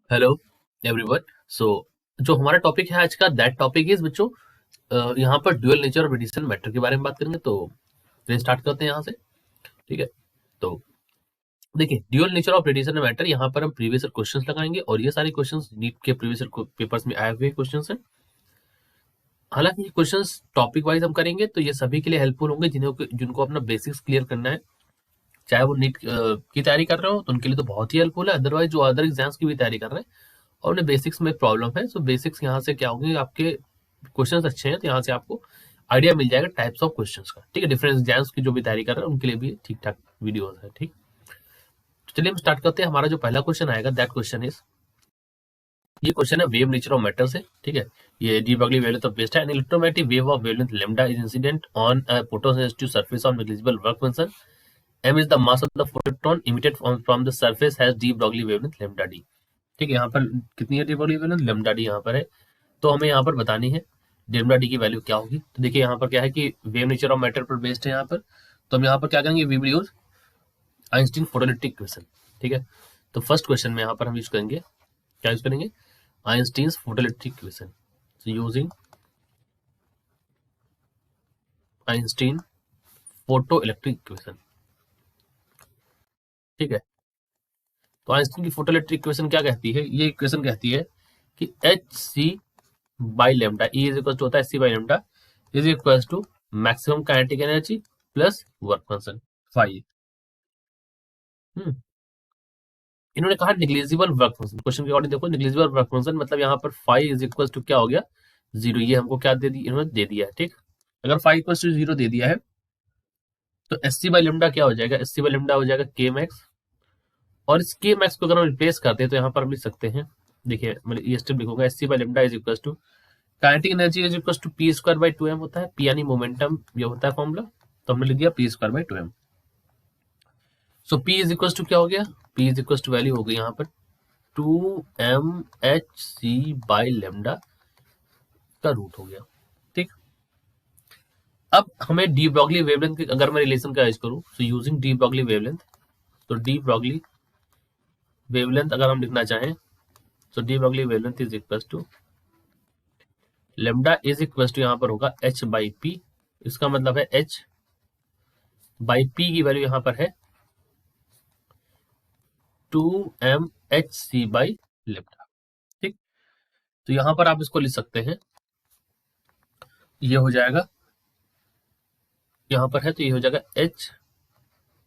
Hello everyone. सो जो हमारा topic है आज का दैट टॉपिक इज बच्चों, यहाँ पर dual nature of radiation matter के बारे में बात करेंगे। तो चलिए स्टार्ट करते हैं यहाँ से। ठीक है। तो देखिए, dual nature of radiation matter, यहाँ पर हम प्रीवियस ईयर क्वेश्चंस लगाएंगे और ये सारे क्वेश्चंस नीट के प्रीवियस ईयर पेपर्स में आए हुए क्वेश्चंस हैं। हालांकि ये क्वेश्चंस टॉपिक वाइज हम करेंगे तो ये सभी के लिए हेल्पफुल होंगे जिनको अपना बेसिक्स क्लियर करना है। चाहे वो नीट की तैयारी कर रहे हो तो उनके लिए तो बहुत ही हेल्पफुल है, अदरवाइज जो अदर एग्जाम्स की भी तैयारी कर रहे हैं और उन्हें बेसिक्स में प्रॉब्लम है, सो बेसिक्स यहाँ से क्या होंगे, आपके क्वेश्चंस अच्छे हैं तो यहाँ से आपको आइडिया मिल जाएगा टाइप्स ऑफ क्वेश्चंस का। ठीक है, डिफरेंट एग्जाम्स की जो भी तैयारी कर रहे हैं उनके लिए भी ठीक ठाक वीडियोस है। ठीक, तो चलिए हम स्टार्ट करते हैं। हमारा जो पहला क्वेश्चन आएगा दैट क्वेश्चन इज, ये क्वेश्चन है वेव नेचर ऑफ मैटर से। ठीक है, ये de Broglie wavelength of best है। An electromagnetic wave of wavelength lambda is incident on a photosensitive surface of negligible work function. m is the mass of the photon emitted from the surface has de Broglie wavelength lambda d। ठीक है, यहाँ पर कितनी है D Broglie wavelength, lambda D यहाँ पर है। तो हमें यहाँ पर बतानी है लैम्डा डी की वैल्यू क्या होगी। तो देखिए यहाँ पर क्या है कि वेव नेचर ऑफ मैटर पर बेस्ड है यहाँ पर, तो हम यहाँ पर क्या करेंगे, we will use Einstein photoelectric equation. ठीक है, तो फर्स्ट क्वेश्चन में यहाँ पर हम यूज करेंगे, क्या यूज करेंगे, Einstein photoelectric equation. so using Einstein photo electric equation. ठीक है, तो आइंस्टीन की फोटो इलेक्ट्रिक इक्वेशन क्या कहती है, ये इक्वेशन कहती है कि H C by lambda E is equal to होता है C by lambda is equal to maximum kinetic energy plus work function five. इन्होंने कहा निग्लिजिबल वर्क फंक्शन, क्वेश्चन के अकॉर्डिंग देखो निग्लिजिबल वर्क फंक्शन मतलब यहाँ पर फाइव इज इक्वल टू क्या हो गया, जीरो। ये हमको क्या दे दी, इन्होंने दे दिया है। ठीक, अगर फाइव इक्वल टू जीरो दे दिया है तो एस सी बाई लेमडा क्या हो जाएगा, एस सी बाई लेमडा हो जाएगा के मैक्स। और इस के मैक्स को अगर हम रिप्लेस करते हैं तो यहाँ पर हम लिख सकते हैं, देखिए मैं ये स्टेप लिखूंगा, S C by lambda is equal to kinetic energy is equal to P square by two M होता है, पी यानी मोमेंटम ये होता है फॉर्मूला, तो हमने लिख दिया P square by two M. So P is equal to क्या हो गया, P is equal to value हो गई यहाँ पर two M H C by lambda का रूट हो गया। ठीक, अब हमें डी ब्रॉगली वेवलेंथ की अगर मैं रिलेशन का यूज करूँ, so using de Broglie wavelength, तो डी ब्रॉगली वेवलेंथ अगर हम लिखना चाहें तो de Broglie wavelength is equal to lambda is equal to यहाँ पर होगा एच बाई पी। इसका मतलब है एच बाई पी की वैल्यू यहाँ पर है two M H C by lambda. ठीक, तो यहाँ पर आप इसको लिख सकते हैं, ये हो जाएगा, यहाँ पर है तो ये हो जाएगा H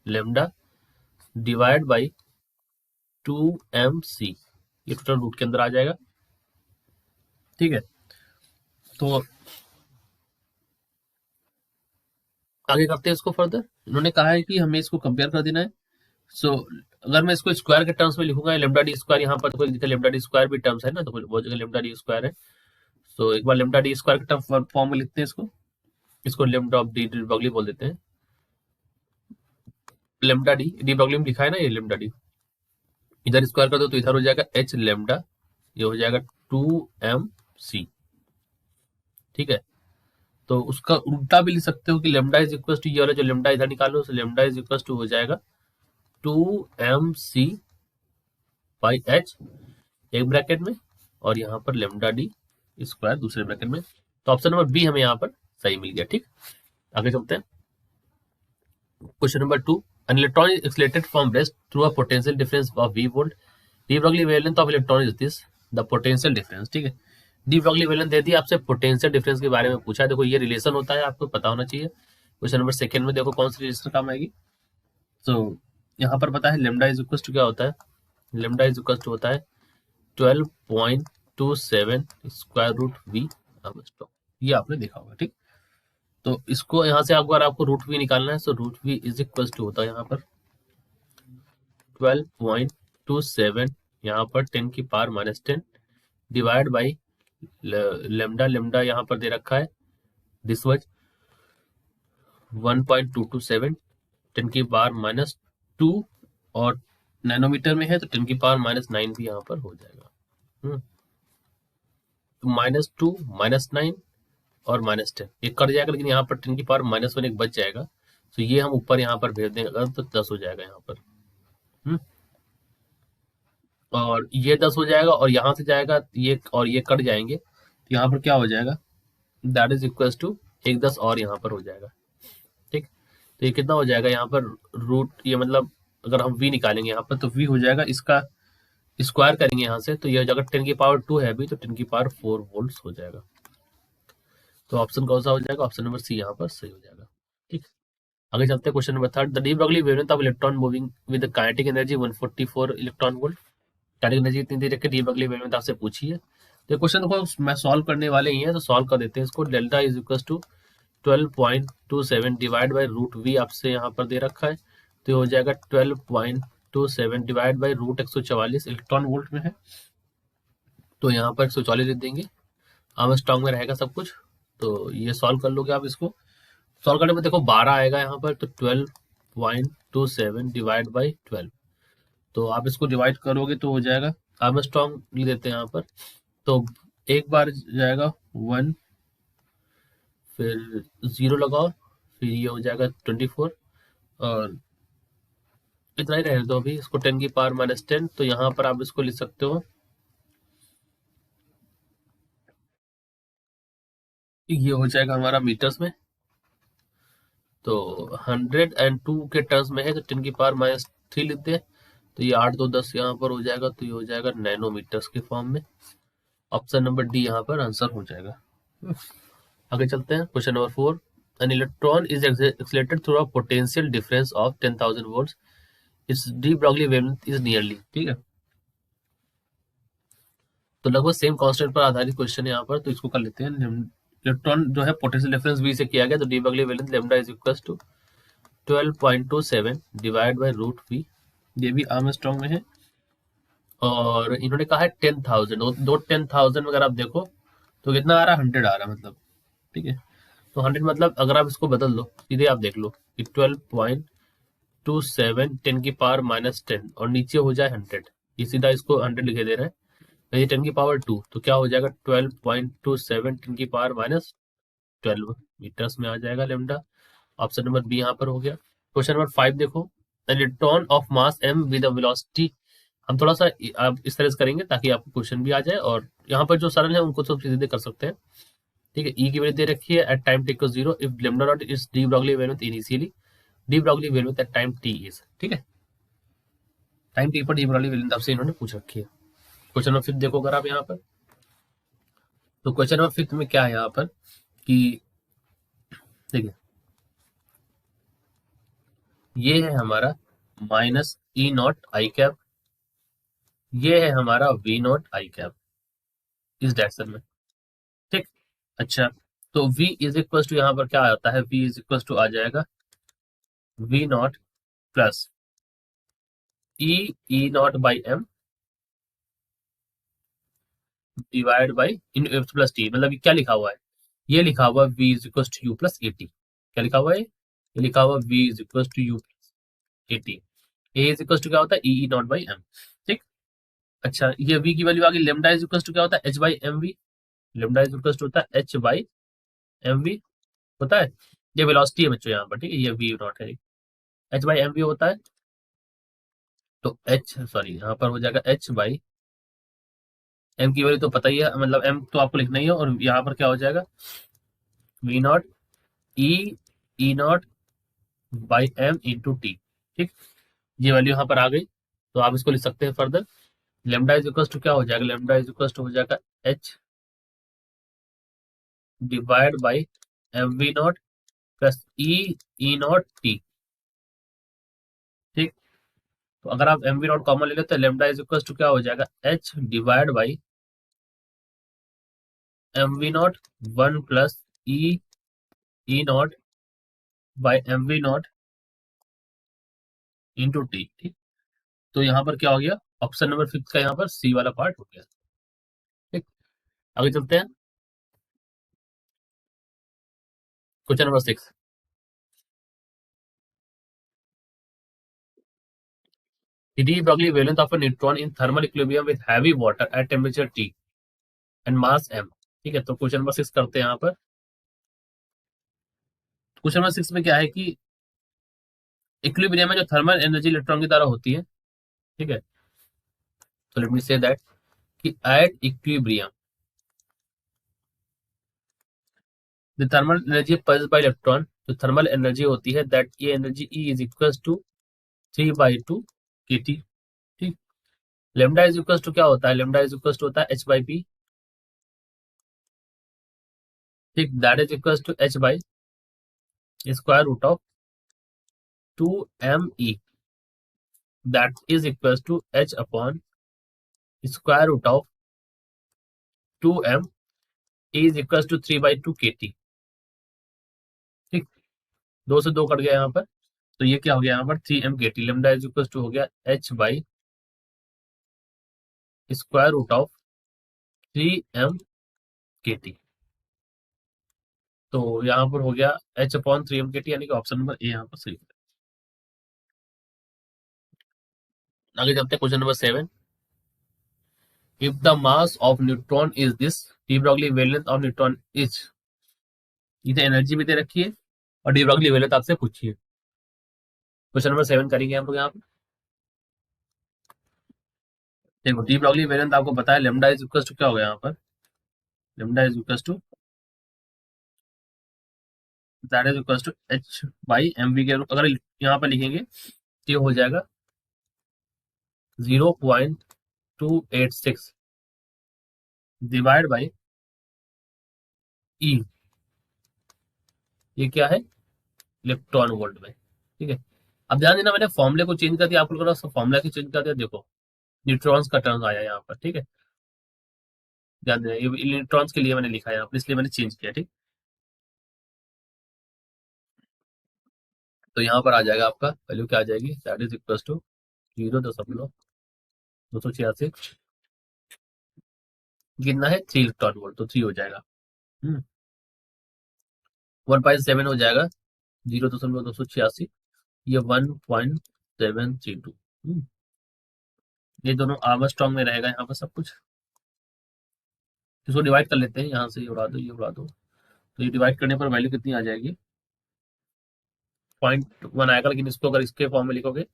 lambda divide by two M C, ये टोटल रूट के अंदर आ जाएगा। ठीक है, तो आगे करते हैं इसको फर्दर। इन्होंने कहा है कि हमें इसको कंपेयर कर देना है। सो अगर मैं इसको स्क्वायर के टर्म्स में लिखूंगा, लेमडा डी स्क्वायर, यहाँ पर तो लेमडा डी स्क्वायर भी टर्म्स है ना, तो बहुत जगह लेमडा डी स्क्वायर है। सो एक बार लेमडा डी स्क्वायर के टर्म फॉर्म में लिखते हैं इसको, इसको lambda of D de Broglie बोल देते हैं। लेमडा डी डी ब्रॉगली में लिखा है ना ये लेमडा डी, इधर स्क्वायर कर दो तो इधर हो जाएगा एच लेमडा, ये हो जाएगा टू एम सी। ठीक है, तो उसका उल्टा भी लिख सकते हो कि लेमडा इज इक्वल टू, ये वाला जो लेमडा इधर निकालो, तो लेमडा इज इक्वल टू हो जाएगा two M C by H एक ब्रैकेट में, और यहाँ पर लेमडा डी स्क्वायर दूसरे ब्रैकेट में। तो ऑप्शन नंबर बी हमें यहाँ पर सही मिल गया। ठीक, आगे चलते हैं। Question number two, an electron is accelerated from rest through a potential difference of v volt. D Broglie wavelength of electron is this the potential difference. ठीक है, डी ब्रॉगली वेवलेंथ दे दी, आपसे पोटेंशियल डिफरेंस के बारे में पूछा है। देखो ये रिलेशन होता है, आपको पता होना चाहिए। क्वेश्चन नंबर सेकंड में देखो कौन सी रिलेशन काम आएगी। तो यहाँ पर पता है लेमडा इज इक्वल टू क्या होता है, लेमडा इज इक्वल टू होता है 12.27 स्क्वायर रूट वी, ये आपने देखा होगा। ठीक, तो इसको यहाँ से अगर आपको रूट वी निकालना है, तो root V is equal to होता है यहाँ पर 12.27, यहाँ पर 10 की power minus 10 divide by lambda, lambda यहाँ पर दे रखा है दिस वज 1.227, 10 की पावर माइनस 2, और नैनोमीटर में है तो 10 की पावर माइनस 9 भी यहाँ पर हो जाएगा। तो माइनस 2 माइनस 9 और माइनस 10 ये कट जाएगा, लेकिन यहाँ पर 10 की पावर माइनस 1 एक बच जाएगा, तो ये हम ऊपर यहाँ पर भेज देंगे तो 10 हो जाएगा यहाँ पर। और ये 10 हो जाएगा और यहाँ से जाएगा ये और ये कट जाएंगे, तो यहाँ पर क्या हो जाएगा, दैट इज इक्वल टू एक 10 और यहाँ पर हो जाएगा। ठीक, तो ये कितना हो जाएगा यहाँ पर रूट, ये मतलब अगर हम v निकालेंगे यहाँ पर तो v हो जाएगा, इसका स्क्वायर करेंगे यहाँ से तो ये हो जाएगा 10 की पावर 2 है अभी, तो 10 की पावर 4 वोल्ट हो जाएगा। तो ऑप्शन कौन सा हो जाएगा, ऑप्शन नंबर सी यहाँ पर सही हो जाएगा। ठीक, आगे चलते हैं question number third. The D Broglie wavelength of electron moving with kinetic energy 144 electron volt. Kinetic energy इतनी देर के डी ब्रॉगली वेवलेंथ आपसे पूछी है, तो क्वेश्चन को मैं सॉल्व करने वाले ही हैं, तो सॉल्व कर देते हैं इसको। Delta is equal to 12.27 divide by root V आपसे यहाँ पर दे रखा है, तो ये हो जाएगा 12.27 divide by root 144 electron volt में है, तो यहाँ पर 144 लिख देंगे, आर्मस्ट्रांग में रहेगा सब कुछ। तो ये सॉल्व कर लोगे आप इसको, सॉल्व करने में देखो 12 आएगा यहाँ पर, तो 12.27 डिवाइड बाई 12, तो आप इसको डिवाइड करोगे तो हो जाएगा, आर्मस्ट्रांग लिख देते हैं यहाँ पर, तो एक बार जाएगा 1, फिर 0 लगाओ, फिर ये हो जाएगा 24, और इतना ही रहे दो अभी इसको 10 की पावर -10, तो यहाँ पर आप इसको लिख सकते हो, ये हो जाएगा हमारा मीटर्स में, तो 102 के टर्म्स में है, तो 10 की पावर -3 लिखते हैं, तो ये 8 2 10 यहाँ पर हो जाएगा, तो ये हो जाएगा नैनोमीटर्स के फॉर्म में। ऑप्शन नंबर डी यहाँ पर आंसर हो जाएगा। आगे चलते हैं question number 4। An electron is accelerated through a potential difference of 10,000 volts, it's D Broglie wavelength is nearly. ठीक है, तो लगभग सेम कांस्टेंट पर आधारित क्वेश्चन है यहाँ पर, तो इसको कर लेते हैं। इलेक्ट्रॉन जो है पोटेंशियल डिफरेंस v से किया गया, तो de Broglie wavelength lambda is equal to 12.27 divide by root V, ये भी आर्मस्ट्रांग में है, और इन्होंने कहा है 10,000, दो 10,000 अगर आप देखो तो कितना आ रहा है, 100 आ रहा है मतलब। ठीक है, तो 100 मतलब अगर आप इसको बदल दो सीधे आप देख लो कि 12.27 10 की पावर -10 और नीचे हो जाए 100, ये सीधा इसको 100 लिखे दे रहे हैं, तो ये 10 की पावर 2, तो क्या हो जाएगा 12.27 10 की पावर -12 मीटर्स में आ जाएगा लेमडा। ऑप्शन नंबर बी यहाँ पर हो गया। क्वेश्चन नंबर 5 देखो, electron of mass m with velocity, हम थोड़ा सा आप इस तरह से करेंगे ताकि आपको क्वेश्चन भी आ जाए, और यहाँ पर जो सरल है उनको तो सीधे कर सकते हैं। ठीक है, ई की वैल्यू दे रखी है at time T equal 0 if lambda not is de Broglie wavelength initially, de Broglie wavelength at time T is. ठीक है, टाइम टी पर डी ब्रॉगली वेवलेंथ आपसे इन्होंने पूछ रखी है। क्वेश्चन नंबर 5 देखो अगर आप यहाँ पर, तो क्वेश्चन नंबर 5 में क्या है यहाँ पर कि देखिए, ये है हमारा -E0 I कैप, ये है हमारा V0 I कैप इस डायरेक्शन में। ठीक, अच्छा, तो V इज इक्वल टू यहाँ पर क्या आता है, V इज इक्वल टू आ जाएगा V0 plus E0/m divide by in plus T, मतलब ये क्या लिखा हुआ है, ये लिखा हुआ है V is equal to U plus A T. क्या लिखा हुआ है, ये लिखा हुआ V is equal to U plus A T. A is equal to क्या होता है, E0/m। ठीक, अच्छा, ये V की वैल्यू आ गई, लेमडा इज इक्वल टू क्या होता है, H/mv, lambda is equal to होता है H/mv होता है, ये वेलोसिटी है बच्चों यहाँ पर। ठीक है, ये V0 है, H/mv होता है, तो H सॉरी यहाँ पर हो जाएगा H/m की वैल्यू तो पता ही है, मतलब m तो आपको लिखना ही है, और यहाँ पर क्या हो जाएगा V0 E0/m इंटू टी। ठीक, ये वैल्यू यहाँ पर आ गई, तो आप इसको लिख सकते हैं further, lambda is equal to क्या हो जाएगा, लेमडा इज इक्वल टू हो जाएगा H divide by mv0 plus E0 t। ठीक, तो अगर आप mv0 कॉमन ले लेते हैं, लेमडा इज इक्वल टू क्या हो जाएगा, H divide by mv0 1 plus E0 by mv0 into T. ठीक, तो यहाँ पर क्या हो गया, ऑप्शन नंबर 5 का यहाँ पर सी वाला पार्ट हो गया। ठीक, आगे चलते हैं question number 6। D Broglie wavelength of a neutron in thermal equilibrium with heavy water at temperature T and mass m। ठीक है, तो क्वेश्चन नंबर 6 करते हैं यहाँ पर। क्वेश्चन नंबर 6 में क्या है कि इक्विलिब्रियम में जो थर्मल एनर्जी इलेक्ट्रॉन की तरह होती है, ठीक है, So let me say that कि at equilibrium the thermal energy pulsed by electron, जो थर्मल एनर्जी होती है दैट ये energy E is equal to 3/2 kT। ठीक, लेमडा इज इक्वल टू क्या होता है, लेमडा इज इक्वल टू होता है h/p। ठीक, that is equal to h by square root of 2me, that is equal to h upon square root of 2m is equal to 3/2 kT। ठीक, दो से दो कट गया यहाँ पर, तो ये क्या हो गया यहाँ पर 3m kT। Lambda is equal to हो गया h by square root of 3m kT। तो यहाँ पर हो गया h अपॉन 3m kT, यानी कि ऑप्शन नंबर ए यहाँ पर सही है। आगे चलते हैं question number 7। If the mass of neutron is this, D Broglie wavelength of neutron is, इसे एनर्जी भी दे रखी है और डी ब्रॉगली वेवलेंथ आपसे पूछी है। क्वेश्चन नंबर 7 करेंगे हम लोग यहाँ पे। देखो डी ब्रॉगली वेवलेंथ आपको पता है, लेमडा इज इक्वल टू क्या हो गया यहाँ पर, lambda is equal to that is equal to h by M V के, अगर यहाँ पर लिखेंगे तो ये हो जाएगा 0.286 डिवाइड बाई ई, ये क्या है इलेक्ट्रॉन वोल्ट में। ठीक है, अब ध्यान देना मैंने फॉर्मूले को चेंज कर दिया, आप लोगों ने फॉर्मूला की चेंज कर दिया। देखो न्यूट्रॉन्स का टर्म आया यहाँ पर। ठीक है, ध्यान देना ये इलेक्ट्रॉन्स के लिए मैंने लिखा है यहाँ पर, इसलिए मैंने चेंज किया। ठीक, तो यहाँ पर आ जाएगा आपका वैल्यू क्या आ जाएगी, दैट इज इक्वल टू 0.286, कितना है 3 इलेक्ट्रॉन वोल्ट, तो 3 हो जाएगा। 1.7 हो जाएगा, 0.286, ये 1.732। ये दोनों आर्मस्ट्रॉन्ग में रहेगा यहाँ पर सब कुछ। इसको डिवाइड कर लेते हैं, यहाँ से ये उड़ा दो, ये उड़ा दो, तो ये डिवाइड करने पर वैल्यू कितनी आ जाएगी 0.1 आएगा। लेकिन इसको अगर इसके फॉर्म में लिखोगे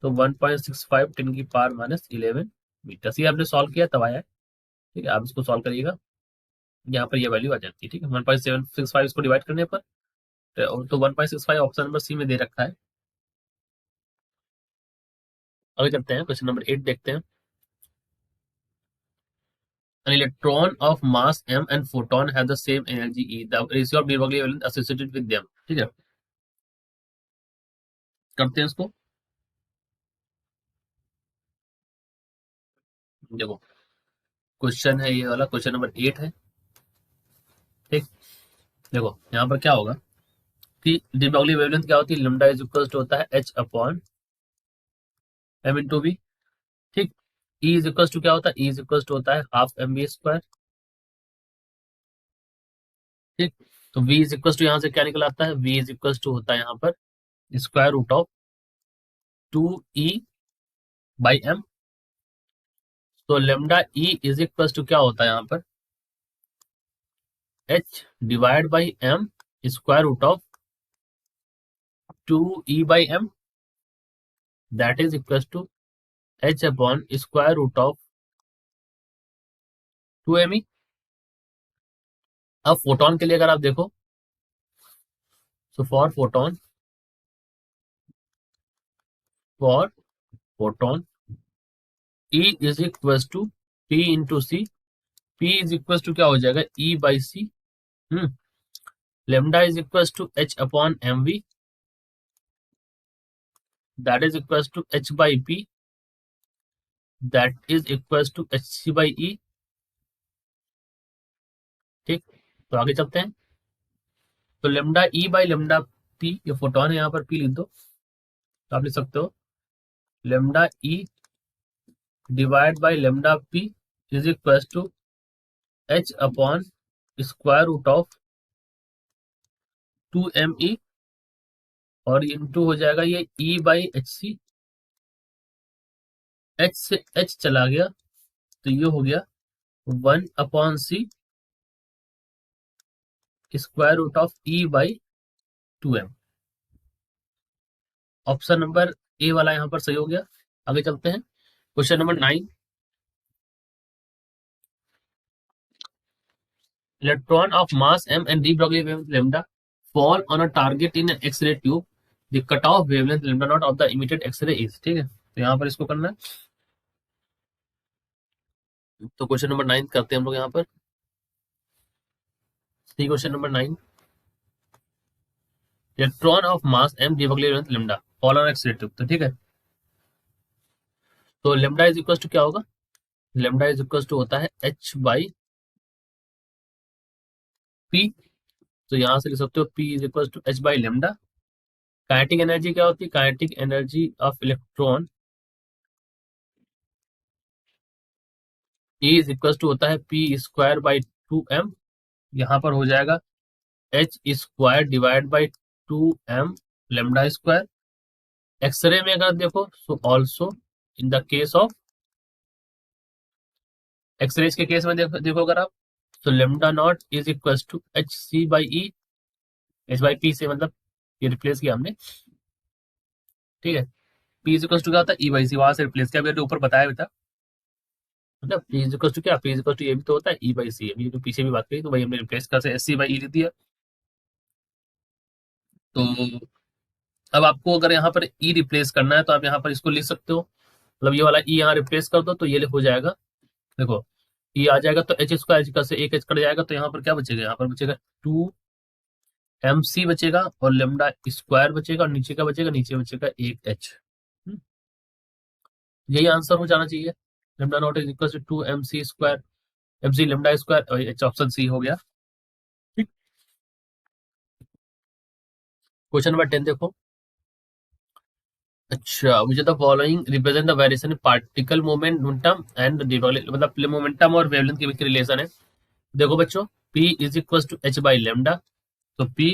तो 1.65 10 की पावर माइनस 11 मीटर। ये आपने सॉल्व किया तब आया है। ठीक है, आप इसको सॉल्व करिएगा, यहाँ पर ये वैल्यू आ जाती है। ठीक है, 1.765 इसको डिवाइड करने पर, तो 1.65 ऑप्शन नंबर सी में दे रखा है। आगे चलते हैं, क्वेश्चन नंबर 8 देखते हैं। An electron of mass m and photon have the same energy E. The ratio of de Broglie wavelength associated with them. ठीक है, करते हैं इसको। देखो क्वेश्चन है ये वाला, क्वेश्चन नंबर 8 है। ठीक, देखो यहाँ पर क्या होगा कि de Broglie wavelength क्या होती है, लैम्डा इज इक्वल टू होता है h upon m into v। ठीक, E इज इक्वल टू क्या होता है, E इज इक्वल टू होता है हाफ एम वी स्क्वायर। ठीक, तो v इज इक्वल टू यहाँ से क्या निकल आता है, v इज इक्वल टू होता है यहाँ पर square root of 2e by m। तो lambda E is equal to क्या होता है यहाँ पर h divide by m square root of 2e by m, that is equal to h upon square root of 2me। अब photon के लिए अगर आप देखो, so for photon E is equal to P into C. P is equal to क्या हो जाएगा E by C. Lambda is equal to h upon M V, that is equal to h by p, that is equal to H C by E. ठीक, तो आगे चलते हैं। तो lambda E by lambda P, ये photon है, यहाँ पर पी लिख दो, तो आप लिख सकते हो lambda E divide by lambda P is equal to h upon square root of 2me, और इंटू हो जाएगा ये E by H C. h से h चला गया तो ये हो गया 1 upon C square root of E by 2m। Option number A वाला यहाँ पर सही हो गया। आगे चलते हैं, question number 9। Electron of mass m and d Broglie wavelength lambda fall on a target in an X-ray tube. The cutoff wavelength lambda naught of the emitted X-ray is. ठीक है, तो यहाँ पर इसको करना है। तो क्वेश्चन नंबर 9 करते हैं हम लोग यहाँ पर। Question number 9, electron of mass m d Broglie wavelength lambda fall on X-ray tube। तो ठीक है, तो लेमडा इज इक्वल टू क्या होगा, लेमडा इज इक्वल टू होता है h बाई p। तो यहां से लिख सकते हो p is equal to h by lambda. Kinetic energy क्या होती है, kinetic energy of electron E is equal to होता है p स्क्वायर बाई 2m। यहाँ पर हो जाएगा h square divide by 2m lambda square. X ray में अगर देखो so also in the case of X rays के केस में देखो अगर आप, तो lambda not is equal to H C by E, H by P से मतलब ये रिप्लेस किया हमने। ठीक है, पी इज इक्वल टू क्या होता है, ई बाई सी, वहां से रिप्लेस किया, अभी ऊपर बताया भी था। मतलब पी इज इक्वल टू क्या, पी इज इक्वल टू ये भी तो होता है ई बाई सी, अभी तो पीछे भी बात करी तो भाई हमने रिप्लेस कर एस सी बाई ई लिख दिया। तो अब आपको अगर यहाँ पर ई रिप्लेस करना है तो आप यहाँ पर इसको लिख सकते हो, मतलब ये वाला ई यहाँ रिप्लेस कर दो तो ये हो जाएगा, देखो ई आ जाएगा तो एच स्क्वायर से एक एच कट जाएगा, तो यहाँ पर क्या बचेगा, यहाँ पर बचेगा 2mc बचेगा और लेमडा स्क्वायर बचेगा, और नीचे का बचेगा, नीचे बचेगा एक एच। यही आंसर हो जाना चाहिए, lambda not is equal to 2mc square, mc lambda square, और एच ऑप्शन सी हो गया। ठीक, क्वेश्चन नंबर 10 देखो। अच्छा, मुझे the following represent the variation in particle momentum and मतलब मोमेंटम और वेवलेंथ के बीच रिलेशन है। देखो बच्चों, p is equal to h by lambda, तो p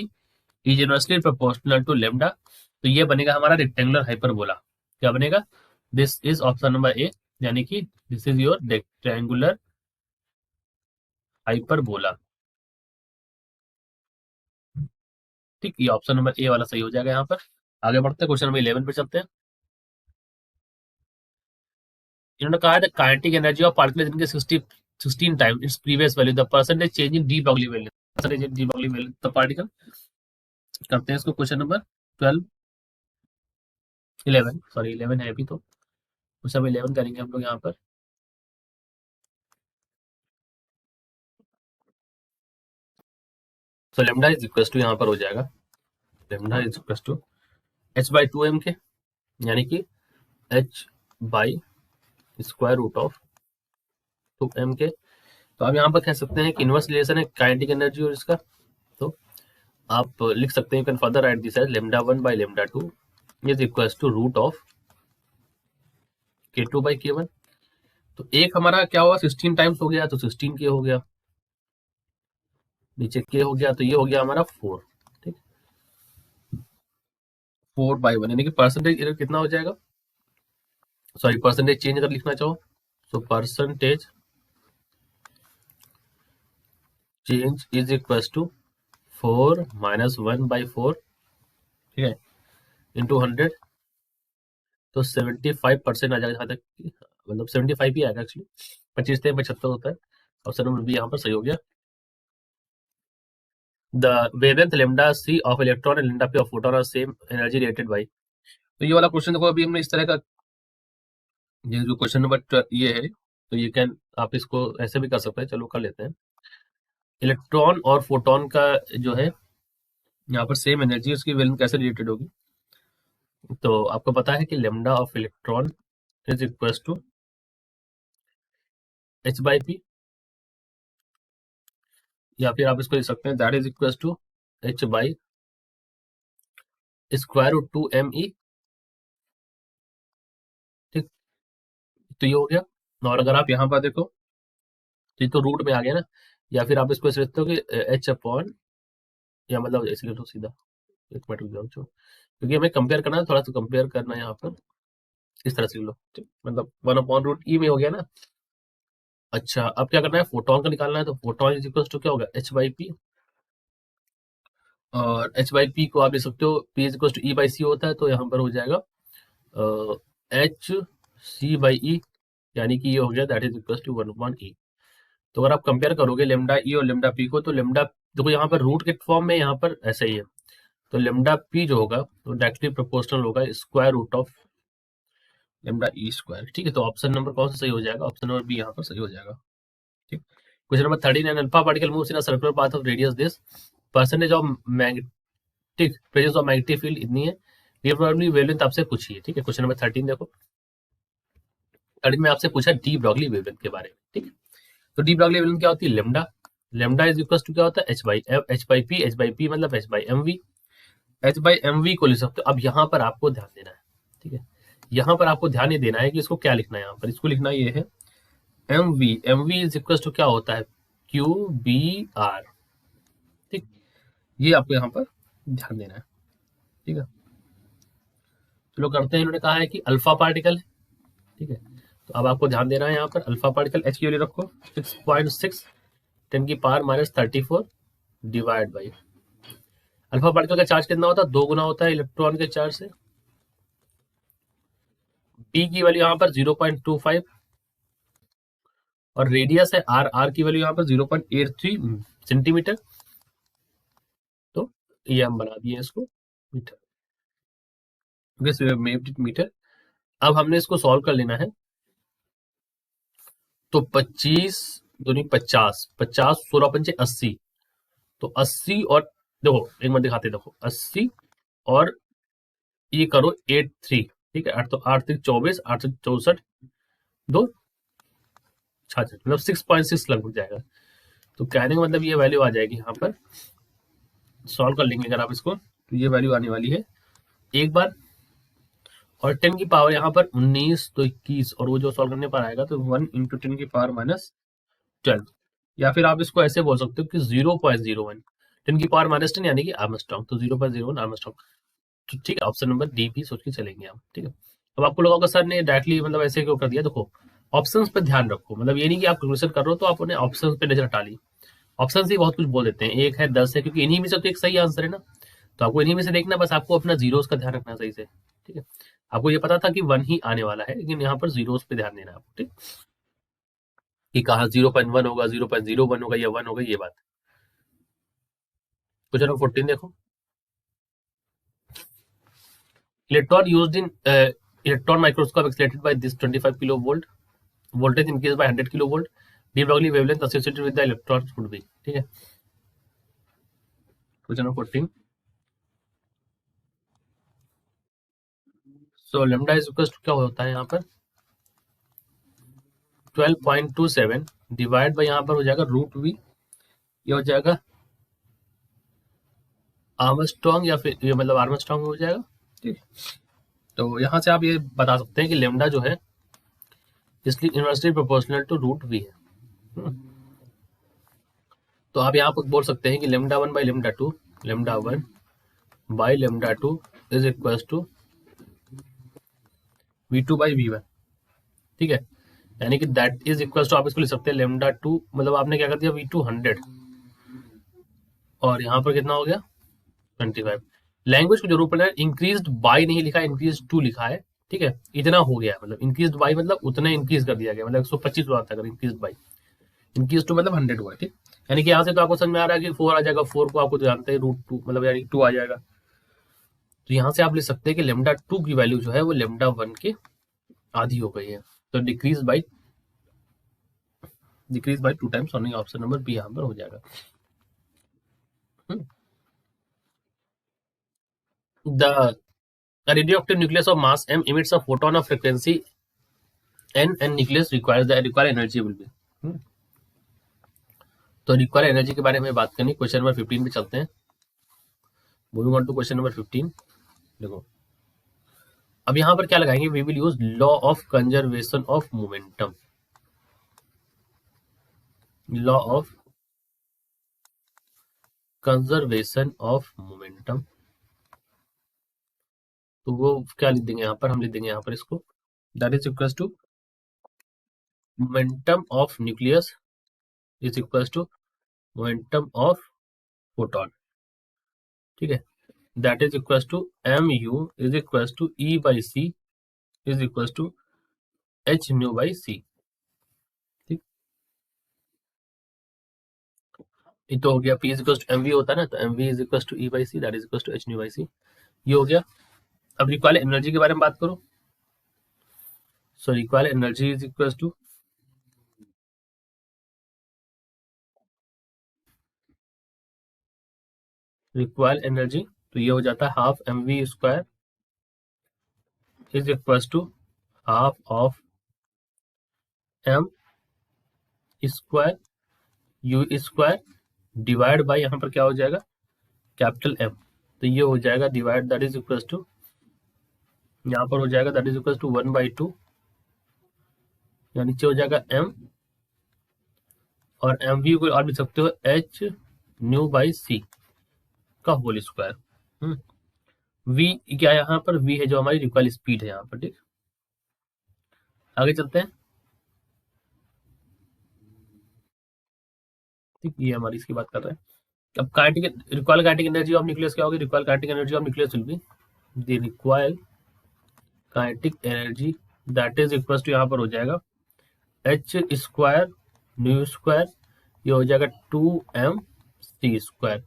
is inversely proportional to lambda, तो ये बनेगा हमारा रेक्टेंगुलर हाइपरबोला। क्या बनेगा, दिस इज ऑप्शन नंबर ए, यानी कि this is your rectangular hyperbola. ठीक, ये ऑप्शन नंबर ए वाला सही हो जाएगा। यहाँ पर आगे बढ़ते हैं, क्वेश्चन नंबर 11 पे चलते हैं। इन्होंने कहा है काइनेटिक एनर्जी ऑफ पार्टिकल इनके 16 time its previous value, the percentage change in de Broglie value, percentage in de Broglie value the particle. करते हैं इसको, क्वेश्चन नंबर 12 11 सॉरी 11 है अभी, तो क्वेश्चन नंबर 11 करेंगे हम लोग यहाँ पर। तो लेमडा इज इक्वल टू यहाँ पर हो जाएगा, lambda is equal to h by 2m के, यानी कि h by square root of 2m के। तो आप यहाँ पर कह सकते हैं कि इनवर्स रिलेशन है काइनेटिक एनर्जी और इसका, तो आप लिख सकते हैं, can further write this as lambda 1 by lambda 2 is equal to root of k2 by k1। तो एक हमारा क्या हुआ 16 टाइम्स हो गया, तो 16 k हो गया, नीचे k हो गया, तो ये हो गया हमारा 4। ठीक, 4 बाई 1, यानी कि परसेंटेज एरर कितना हो जाएगा, सॉरी परसेंटेज चेंज अगर लिखना चाहो तो percentage change is equal to 4 minus 1 by 4, ठीक है, इंटू 100, तो 75% आ जाएगा, जहाँ तक मतलब 75 ही आएगा एक्चुअली, 25 से 75 होता है। ऑप्शन नंबर बी यहाँ पर सही हो गया। The wavelength lambda C of electron and lambda P of photon are same energy related by. तो ये वाला क्वेश्चन देखो, अभी हमने इस तरह का, ये जो क्वेश्चन नंबर ये है, तो ये कैन आप इसको ऐसे भी कर सकते हैं, चलो कर लेते हैं। इलेक्ट्रॉन और फोटोन का जो है यहाँ पर सेम एनर्जी, उसकी वेवलेंथ कैसे रिलेटेड होगी, तो आपको पता है कि lambda of electron is equal to H by P, या फिर आप इसको लिख सकते हैं that is equal to H by square root 2m e। ठीक, तो ये हो गया, और अगर आप यहाँ पर देखो तो ये तो रूट में आ गया ना, या फिर आप इसको ऐसे लिखते हो कि एच अपॉन, या मतलब ऐसे लिख लो सीधा, एक मिनट रुक जाओ क्योंकि हमें कंपेयर करना है, थोड़ा सा कंपेयर करना है यहाँ पर, इस तरह से लिख लो, ठीक, मतलब 1/√e में हो गया ना। अच्छा, अब क्या करना है, फोटोन का निकालना है, तो फोटोन इज इक्वल टू क्या होगा, एच बाई पी, और एच बाई पी को आप लिख सकते हो P is equal to E by C होता है, तो यहाँ पर हो जाएगा एच सी बाई ई, यानी कि ये हो गया that is equal to 1/e। तो अगर आप कंपेयर करोगे लेमडा ई और लेमडा पी को, तो लेमडा देखो यहाँ पर रूट के फॉर्म में यहाँ पर ऐसा ही है, तो लेमडा पी जो होगा वो डायरेक्टली प्रोपोर्शनल होगा square root of lambda E square. ठीक है, तो ऑप्शन नंबर कौन सा सही हो जाएगा? ऑप्शन नंबर बी यहाँ पर सही हो जाएगा। ठीक, question number 13, an alpha particle moves in a circular path of radius this, percentage of magnetic presence of magnetic field इतनी है, ये प्रॉब्लम वेवलेंथ आपसे पूछी है। ठीक है, क्वेश्चन नंबर 13 देखो, 13 में आपसे पूछा डी ब्रॉगली वेवलेंथ के बारे में। ठीक है, तो डी ब्रॉगली वेवलेंथ क्या होती है? Lambda, lambda is equal to क्या होता है? एच बाई पी मतलब H by M V, H by M V को लिख सकते हो। अब यहाँ पर आपको ध्यान देना है, ठीक है, यहाँ पर आपको ध्यान ये देना है कि इसको क्या लिखना है। यहाँ पर इसको लिखना ये है M V is equal to क्या होता है? Q B R. ठीक, ये आपको यहाँ पर ध्यान देना है। ठीक है, चलो करते हैं। इन्होंने कहा है कि अल्फा पार्टिकल है। ठीक है, तो अब आपको ध्यान देना है यहाँ पर अल्फा पार्टिकल एच की वैल्यू रखो 6.6 10 की power -34 divide by alpha particle का चार्ज कितना होता है? 2 गुना होता है इलेक्ट्रॉन के चार्ज से। पी की वैल्यू यहाँ पर 0.25 और रेडियस है आर, आर की वैल्यू यहाँ पर 0.83 सेंटीमीटर। तो ये हम बना दिए इसको मीटर, मीटर। अब हमने इसको सॉल्व कर लेना है। तो 25 दूनी 50, 50 16 पंचे 80, तो 80 और देखो एक मिनट दिखाते, देखो 80 और ये करो 83। ठीक है, 8 तो 8 3 24, 8 से 64 2 66, मतलब 6.6 लगभग जाएगा। तो कहने का मतलब ये वैल्यू आ जाएगी यहाँ पर, सॉल्व कर लेंगे अगर आप इसको, तो ये वैल्यू आने वाली है एक बार, और 10 की पावर यहाँ पर 19 तो 21, और वो जो सॉल्व करने पर आएगा तो 1 इंटू 10 की पावर -12, या फिर आप इसको ऐसे बोल सकते हो कि 0.01 10 की पावर -10 यानी कि आर्मस्ट्रांग, तो 0.01 आर्मस्ट्रांग। तो ठीक है, ऑप्शन नंबर डी भी सोच के चलेंगे हम। ठीक है, अब आपको लगा होगा सर ने डायरेक्टली मतलब ऐसे क्यों कर दिया? देखो ऑप्शंस पे ध्यान रखो, मतलब ये नहीं कि आप कैलकुलेशन कर रहे हो तो आप उन्हें ऑप्शंस पे नजर हटा ली। ऑप्शन ही बहुत कुछ बोल देते हैं, 1 है 10 है, क्योंकि इन्हीं में से तो एक सही आंसर है ना, तो आपको इन्हीं में से देखना, बस आपको अपना जीरोस का ध्यान रखना सही से। ठीक है, आपको ये पता था कि 1 ही आने वाला है, लेकिन यहाँ पर जीरोस पे ध्यान देना है आपको। ठीक, कि कहा 0.1 होगा, 0.01 होगा या 1 होगा, ये बात। क्वेश्चन नंबर 14 देखो, electron used in electron microscope accelerated by this 25 kilo volt, voltage increased by 100 kilovolt, de Broglie wavelength associated with the electrons would be। ठीक है, question number 14, so lambda is equal to क्या होता है यहाँ पर? 12.27 divide bye यहाँ पर हो जाएगा रूट वी, ये हो जाएगा आर्मस्ट्रॉन्ग, या फिर ये मतलब आर्मस्ट्रॉन्ग हो जाएगा। ठीक, तो यहाँ से आप ये बता सकते हैं कि लेमडा जो है इसलिए inversely proportional to root V है। तो आप यहाँ पर बोल सकते हैं कि lambda 1 by lambda 2, lambda 1 by lambda 2 is equal to V2 by V1। ठीक है, यानी कि दैट इज इक्वल टू आप इसको लिख सकते हैं लेमडा 2, मतलब आपने क्या कर दिया V2 100 और यहाँ पर कितना हो गया 25। लैंग्वेज को जरूर पढ़ना है, इंक्रीज्ड बाई नहीं लिखा, इंक्रीज टू लिखा है। ठीक है, इतना हो गया, मतलब इंक्रीज्ड बाई मतलब उतना इंक्रीज कर दिया गया, मतलब 125 हुआ था अगर इंक्रीज बाई, इंक्रीज टू मतलब 100 हुआ। ठीक, यानी कि यहाँ से तो आपको समझ में आ रहा है कि 4 आ जाएगा, 4 को आपको जानते हैं √2 मतलब यानी 2 आ जाएगा। तो यहाँ से आप लिख सकते हैं कि लेमडा 2 की वैल्यू जो है वो लेमडा 1 के आधी हो गई है, तो डिक्रीज बाई 2 टाइम्स, होने ऑप्शन नंबर बी यहाँ पर हो जाएगा। The radioactive nucleus of mass m emits a photon of frequency n and nucleus require energy will be। तो रिक्वायर एनर्जी के बारे में बात करनी, क्वेश्चन नंबर 15 पे चलते हैं। Moving on to question number 15, देखो अब यहाँ पर क्या लगाएंगे? We will use law of conservation of momentum, law of conservation of momentum. तो वो क्या लिख देंगे यहाँ पर? हम लिख देंगे यहाँ पर इसको, that is equal to momentum of nucleus is equal to momentum of photon. ठीक है, that is equal to mu is equal to E by C is equal to h nu by C। ठीक, ये तो हो गया P is equal to M V होता है ना, तो M V is equal to E by C, that is equal to H nu by C. ये हो गया। अब रिक्वायर्ड एनर्जी के बारे में बात करो। So required energy is equal to required energy, तो ये हो जाता है half M V square is equal to half of M square U square divide by यहाँ पर क्या हो जाएगा, कैपिटल एम। तो ये हो जाएगा divide, that is equal to, यहाँ पर हो जाएगा दैट इज इक्वल टू 1/2, या नीचे हो जाएगा एम, और एम वी को और भी सकते हो एच न्यू बाई सी का होल स्क्वायर। वी क्या है यहाँ पर, वी है जो हमारी रिक्वायर्ड स्पीड है यहाँ पर। ठीक, आगे चलते हैं। ठीक, ये हमारी इसकी बात कर रहे हैं। अब kinetic required kinetic energy of nucleus क्या होगी, required kinetic energy of nucleus will be the required kinetic energy, that is equal to, यहाँ पर हो जाएगा एच स्क्वायर न्यू स्क्वायर, ये हो जाएगा 2m c स्क्वायर।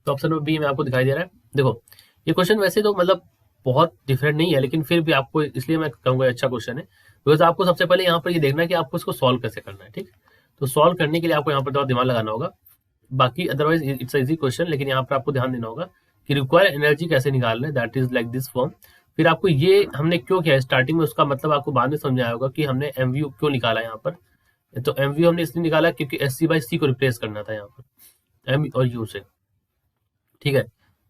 तो ऑप्शन नंबर बी में आपको दिखाई दे रहा है। देखो ये क्वेश्चन वैसे तो मतलब बहुत डिफरेंट नहीं है, लेकिन फिर भी आपको, इसलिए मैं कहूँगा अच्छा क्वेश्चन है, बिकॉज आपको सबसे पहले यहाँ पर ये देखना है कि आपको इसको सॉल्व कैसे करना है। ठीक, तो सॉल्व करने के लिए आपको यहाँ पर थोड़ा दिमाग लगाना होगा, बाकी अदरवाइज इट्स इजी क्वेश्चन, लेकिन यहाँ पर आपको ध्यान देना होगा कि रिक्वायर एनर्जी कैसे निकालना है, that is like this form. फिर आपको ये हमने क्यों किया स्टार्टिंग में, उसका मतलब आपको बाद में समझ आया होगा कि हमने एम क्यों निकाला यहाँ पर। तो एम हमने इसलिए निकाला क्योंकि एस सी बाई सी को रिप्लेस करना था यहाँ पर एम और यू से। ठीक है,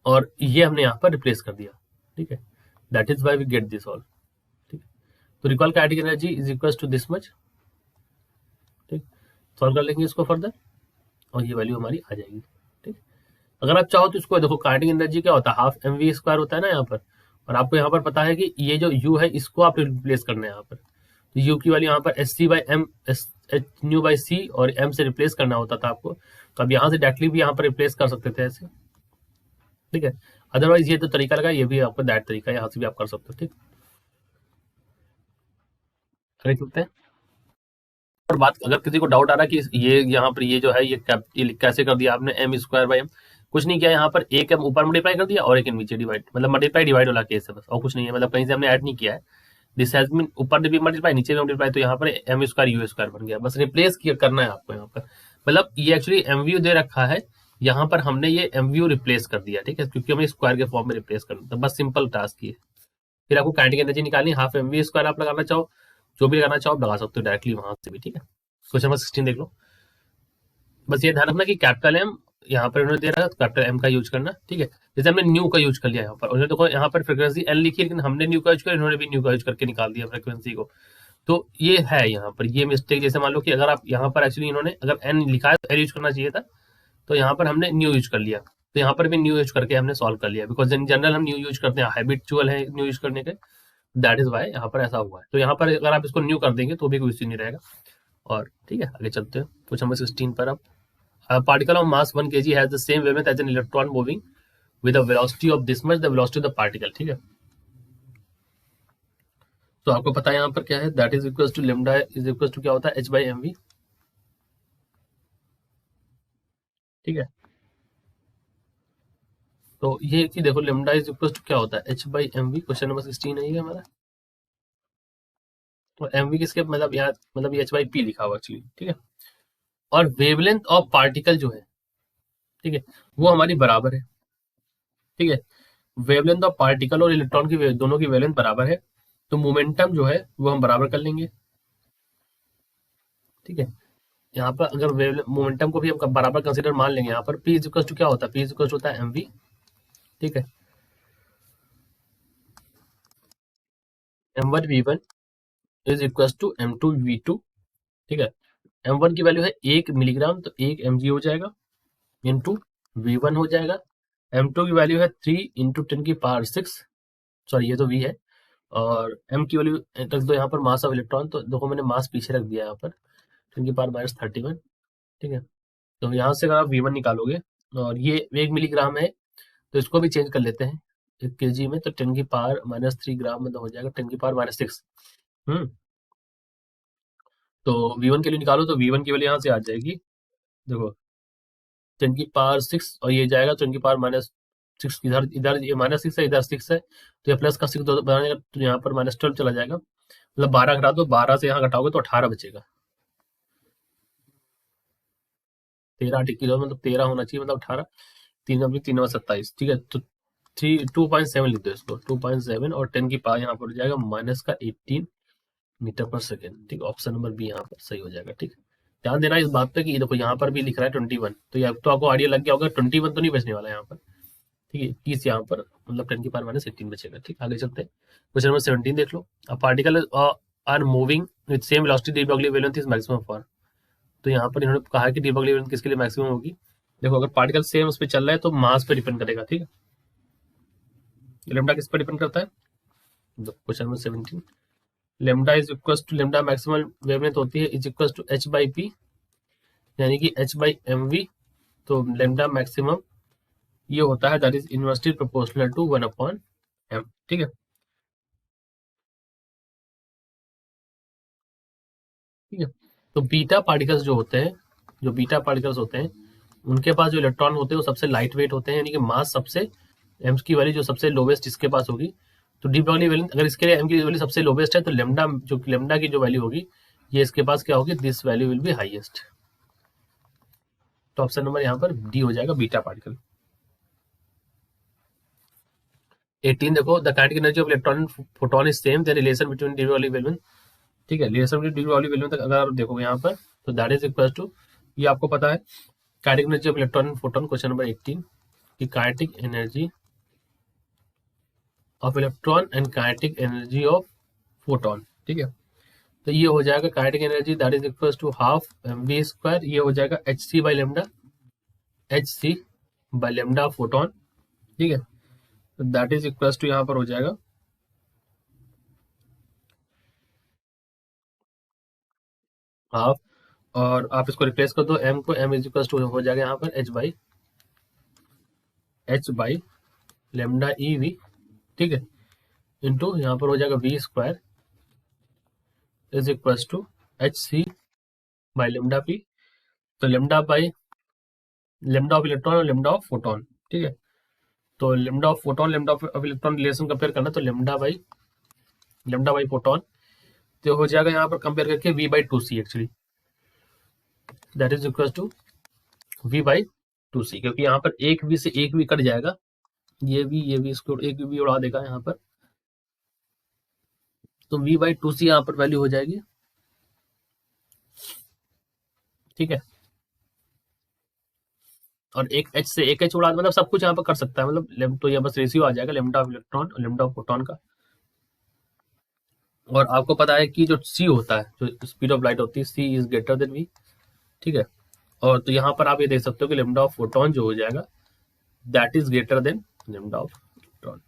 और ये हमने यहाँ पर रिप्लेस कर दिया। ठीक है, that is why we get this all. ठीक है, तो recall kinetic energy is equal to this much. ठीक, सॉल्व कर लेंगे इसको फर्दर, और ये वैल्यू हमारी आ जाएगी। ठीक, अगर आप चाहो तो इसको देखो, काइनेटिक एनर्जी क्या होता है, हाफ एम वी स्क्वायर होता है ना यहाँ पर, और आपको यहाँ पर पता है कि ये जो u है इसको आप रिप्लेस करना है यहाँ पर, तो u की वैल्यू यहाँ पर S C by M S H nu by C और m से रिप्लेस करना होता था आपको, तो अब यहाँ से डायरेक्टली भी यहाँ पर रिप्लेस कर सकते थे ऐसे। ठीक है, अदरवाइज ये तो तरीका लगा, ये भी आपका दैट तरीका है, यहाँ से भी आप कर सकते हो। ठीक, आगे चलते हैं। और बात, अगर किसी को डाउट आ रहा है कि ये यहाँ पर ये जो है ये कैसे कर दिया आपने एम स्क्वायर बाई एम, कुछ नहीं किया, यहाँ पर एक एम ऊपर मल्टीप्लाई कर दिया और एक एम नीचे डिवाइड, मतलब मल्टीप्लाई डिवाइड वाला केस है बस, और कुछ नहीं है, मतलब कहीं से हमने ऐड नहीं किया है। दिस हैज बीन, ऊपर भी मल्टीप्लाई नीचे भी मल्टीप्लाई, तो यहाँ पर एम स्क्वायर यू स्क्वायर बन गया, बस रिप्लेस करना है आपको यहाँ पर। मतलब ये एक्चुअली एम दे रखा है, यहाँ पर हमने ये एम रिप्लेस कर दिया। ठीक है, क्योंकि हमें स्क्वायर के फॉर्म में रिप्लेस करना था, बस सिंपल टास्क ये। फिर आपको काइनेटिक एनर्जी निकालनी, हाफ एम स्क्वायर आप लगाना चाहो, जो भी लगाना चाहो लगा सकते हो डायरेक्टली वहां से भी। ठीक है, क्वेश्चन नंबर 16 देख लो। बस ये ध्यान रखना कि कैपिटल एम यहाँ पर उन्होंने दे रहा है, कैपिटल एम का यूज करना। ठीक है, जैसे हमने न्यू का यूज कर लिया यहाँ पर, उन्होंने देखो यहाँ पर फ्रीक्वेंसी एन लिखी, लेकिन हमने न्यू का यूज किया, इन्होंने भी न्यू का यूज करके निकाल दिया फ्रीक्वेंसी को। तो ये है यहाँ पर ये मिस्टेक, जैसे मान लो कि अगर आप यहाँ पर एक्चुअली इन्होंने अगर एन लिखा है तो एन यूज करना चाहिए था, तो यहाँ पर हमने न्यू यूज कर लिया, तो यहाँ पर भी न्यू यूज करके हमने सॉल्व कर लिया, बिकॉज इन जनरल हम न्यू यूज करते हैं, हैबिचुअल है न्यू यूज करने के, दैट इज वाई यहाँ पर ऐसा हुआ है। तो यहाँ पर अगर आप इसको न्यू कर देंगे तो भी कोई इश्यू नहीं रहेगा। और ठीक है, आगे चलते हैं क्वेश्चन नंबर 16 पर। अब a particle of mass 1 kg has the same wavelength as an electron moving with a velocity of this much the velocity of the particle। ठीक है, तो आपको पता है यहाँ पर क्या है, that is equal to lambda is equal to क्या होता है, एच बाई एम वी। ठीक है, तो ये कि देखो लेमडा इज इक्वल टू क्या होता है, H by M V. Question number 16 है ये हमारा, तो एम वी किसके मतलब यहाँ, मतलब एच बाई पी लिखा हुआ एक्चुअली। ठीक है, और वेवलेंथ ऑफ पार्टिकल जो है, ठीक है, वो हमारी बराबर है। ठीक है, वेवलेंथ ऑफ पार्टिकल और इलेक्ट्रॉन की दोनों की वेवलेंथ बराबर है, तो मोमेंटम जो है वो हम बराबर कर लेंगे। ठीक है, यहाँ पर अगर वेव मोमेंटम को भी हम बराबर कंसीडर मान लेंगे, यहाँ पर पी इज इक्वल टू क्या होता है, पी इज इक्वल होता है एम वी। ठीक है, M one V one is equal to M two V two. ठीक है, एम वन की वैल्यू है 1 मिलीग्राम, तो 1 mg हो जाएगा, इंटू वी वन हो जाएगा। एम टू की वैल्यू है 3 × 10⁶, सॉरी ये तो वी है, और एम की वैल्यू रख दो यहाँ पर मास ऑफ इलेक्ट्रॉन, तो देखो मैंने मास पीछे रख दिया यहाँ पर 10⁻31। ठीक है, तो यहाँ से अगर आप वी वन निकालोगे, और ये 1 मिलीग्राम है, तो इसको भी चेंज कर लेते हैं 1 kg में, तो 10⁻³ ग्राम मतलब हो जाएगा 10⁻⁶। तो वी वन के लिए निकालो, तो वी वन की वैल्यू यहाँ से आ जाएगी, देखो 10 की पावर 6 और ये जाएगा 10 की पावर -6, इधर इधर ये -6 है, इधर 6 है, तो ये प्लस का 6 बनाने का, तो यहाँ पर -12 चला जाएगा, मतलब 12 घटा दो, 12 से यहाँ घटाओगे तो 18 बचेगा। 13 टिक्की दो, मतलब 13 होना चाहिए, मतलब 18, 3 अपनी 3 और 27, ठीक है। तो 2.7 लिख दो इसको, 2.7, और 10 की पावर यहाँ पर हो जाएगा माइनस का 18 मीटर पर सेकेंड, ठीक है। ऑप्शन नंबर बी यहाँ पर सही हो जाएगा, ठीक है। ध्यान देना इस बात पे कि देखो यहाँ पर भी लिख रहा है 21, तो ये तो आपको आइडिया लग गया होगा 21 तो नहीं बचने वाला है यहाँ पर, ठीक है। 30 यहाँ पर मतलब 10 की पावर -18 बचेगा, ठीक। आगे चलते हैं, क्वेश्चन नंबर 17 देख लो। A particle are moving with same velocity, de Broglie wavelength is maximum for. तो यहाँ पर इन्होंने कहा कि डी ब्रॉगली वेवलेंथ किसके लिए मैक्सिमम होगी। देखो अगर पार्टिकल सेम उस पर चल रहा है तो मास पे डिपेंड करेगा, ठीक है। लेमडा किस पर डिपेंड करता है, question number 17, lambda is equal to, lambda maximum wavelength होती है, इज इक्वल टू h/p, यानी कि h/mv। तो लेमडा मैक्सिमम ये होता है, that is inversely proportional to 1/m, ठीक है। ठीक है, तो बीटा पार्टिकल्स जो होते हैं, जो बीटा पार्टिकल्स होते हैं, उनके पास जो इलेक्ट्रॉन होते हैं वो सबसे लाइट वेट होते हैं, यानी कि मास सबसे, एम्स की वैल्यू जो सबसे लोवेस्ट इसके पास होगी। तो डी ब्रॉगली वैल्यू अगर इसके लिए एम की वैल्यू सबसे लोवेस्ट है, तो लेमडा, जो लेमडा की जो वैल्यू होगी, ये इसके पास क्या होगी, this value will be highest. तो ऑप्शन नंबर यहाँ पर डी हो जाएगा, बीटा पार्टिकल। 18 देखो, the kinetic energy of electron and photon is same, the relation between D Broglie wavelength, ठीक है। Relation between D Broglie wavelength अगर आप देखोगे यहाँ पर, तो दैट इज इक्वल टू, ये आपको पता है, kinetic energy of electron and photon, question number 18 की kinetic energy of electron and kinetic energy of photon, ठीक है। तो ये हो जाएगा kinetic energy, that is equal to half mv², ये हो जाएगा hc by lambda, hc by lambda photon, ठीक है। तो दैट इज इक्वल टू यहाँ पर हो जाएगा हाफ, और आप इसको रिप्लेस कर दो m को, m इज इक्वल टू हो जाएगा यहाँ पर h बाई लेमडा ev, ठीक है, इंटू यहाँ पर हो जाएगा v² is equal to hc by lambda p। तो lambda by lambda of electron और लेमडा ऑफ फोटोन, ठीक है। तो lambda of photon, lambda of electron relation compare करना, तो लेमडा बाई फोटोन, तो हो जाएगा यहाँ पर कंपेयर करके v/2c, actually that is equal to v/2c, क्योंकि यहाँ पर एक v से एक v कट जाएगा, ये भी इसको एक v उड़ा देगा यहाँ पर, तो v/2c यहाँ पर वैल्यू हो जाएगी, ठीक है। और एक h से एक h उड़ा, मतलब सब कुछ यहाँ पर कर सकता है, मतलब तो ये बस रेशियो आ जाएगा लेमडा ऑफ इलेक्ट्रॉन और लेमडा ऑफ फोटोन का। और आपको पता है कि जो c होता है, जो स्पीड ऑफ लाइट होती है, c is greater than v, ठीक है। और तो यहाँ पर आप ये देख सकते हो कि लेमडा ऑफ फोटोन जो हो जाएगा, that is greater than lambda of electron.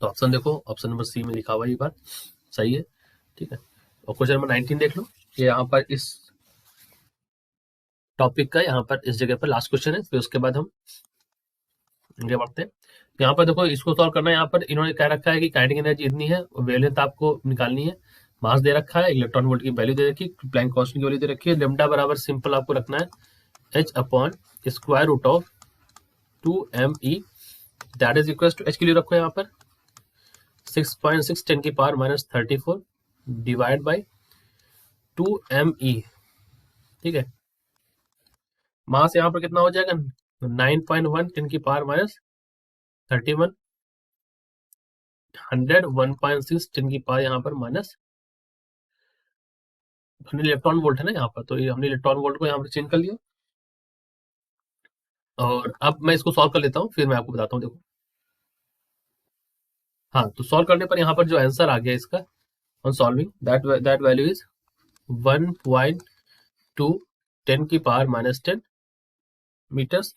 तो ऑप्शन देखो, ऑप्शन नंबर सी में लिखा हुआ ये बात सही है, ठीक है। और क्वेश्चन नंबर 19 देख लो, ये यहाँ पर इस टॉपिक का यहाँ पर इस जगह पर लास्ट क्वेश्चन है, फिर उसके बाद हम आगे बढ़ते हैं। यहाँ पर देखो, इसको सॉल्व करना है। यहाँ पर इन्होंने कह रखा है कि काइनेटिक एनर्जी इतनी है, वेवलेंथ आपको निकालनी है, मास दे रखा है, इलेक्ट्रॉन वोल्ट की वैल्यू दे रखी है, प्लैंक कांस्टेंट की वैल्यू दे रखी है, लेमडा बराबर सिंपल आपको रखना है h/√2m e, that is equal to h के लिए रखो यहाँ पर 6.6 10 की पावर -34 डिवाइड बाई 2me, ठीक है। मास यहाँ पर कितना हो जाएगा, 9.1 10 की पावर -31, 100 1.6 10 की पावर यहाँ पर माइनस, हमने इलेक्ट्रॉन वोल्ट है ना यहाँ पर, तो ये हमने इलेक्ट्रॉन वोल्ट को यहाँ पर चेंज कर लिया। और अब मैं इसको सॉल्व कर लेता हूँ, फिर मैं आपको बताता हूँ। देखो, हाँ, तो सॉल्व करने पर यहाँ पर जो आंसर आ गया इसका, on solving that value is 1.2 10 की पावर -10 मीटर्स।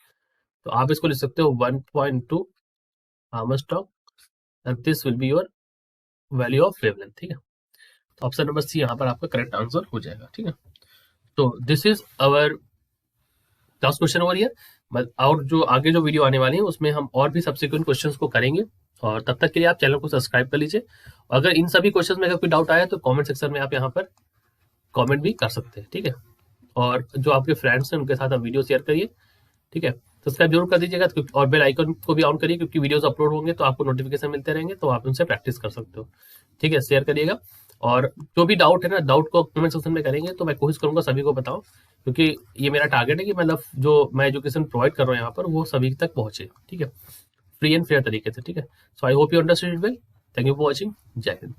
तो आप इसको लिख सकते हो 1.2 Armstrong, and this will be your value of wavelength, ठीक है। तो ऑप्शन नंबर सी यहाँ पर आपका करेक्ट आंसर हो जाएगा, ठीक है। तो this is our last question over here. और जो आगे जो वीडियो आने वाली है उसमें हम और भी सब्सिक्वेंट क्वेश्चंस को करेंगे, और तब तक के लिए आप चैनल को सब्सक्राइब कर लीजिए। अगर इन सभी क्वेश्चंस में अगर कोई डाउट आया तो कमेंट सेक्शन में आप यहाँ पर कमेंट भी कर सकते हैं, ठीक है। और जो आपके फ्रेंड्स हैं उनके साथ आप वीडियो शेयर करिए, ठीक है। सब्सक्राइब जरूर कर दीजिएगा और बेल आइकन को भी ऑन करिए, क्योंकि वीडियोस अपलोड होंगे तो आपको नोटिफिकेशन मिलते रहेंगे, तो आप उनसे प्रैक्टिस कर सकते हो, ठीक है। शेयर करिएगा और जो भी डाउट है ना, डाउट को कमेंट सेक्शन में करेंगे तो मैं कोशिश करूंगा सभी को बताऊं, क्योंकि ये मेरा टारगेट है कि मतलब जो मैं एजुकेशन प्रोवाइड कर रहा हूँ यहाँ पर वो सभी तक पहुंचे, ठीक है, फ्री एंड फेयर तरीके से, ठीक है। So I hope you understood well. Thank you for watching. जय हिंद।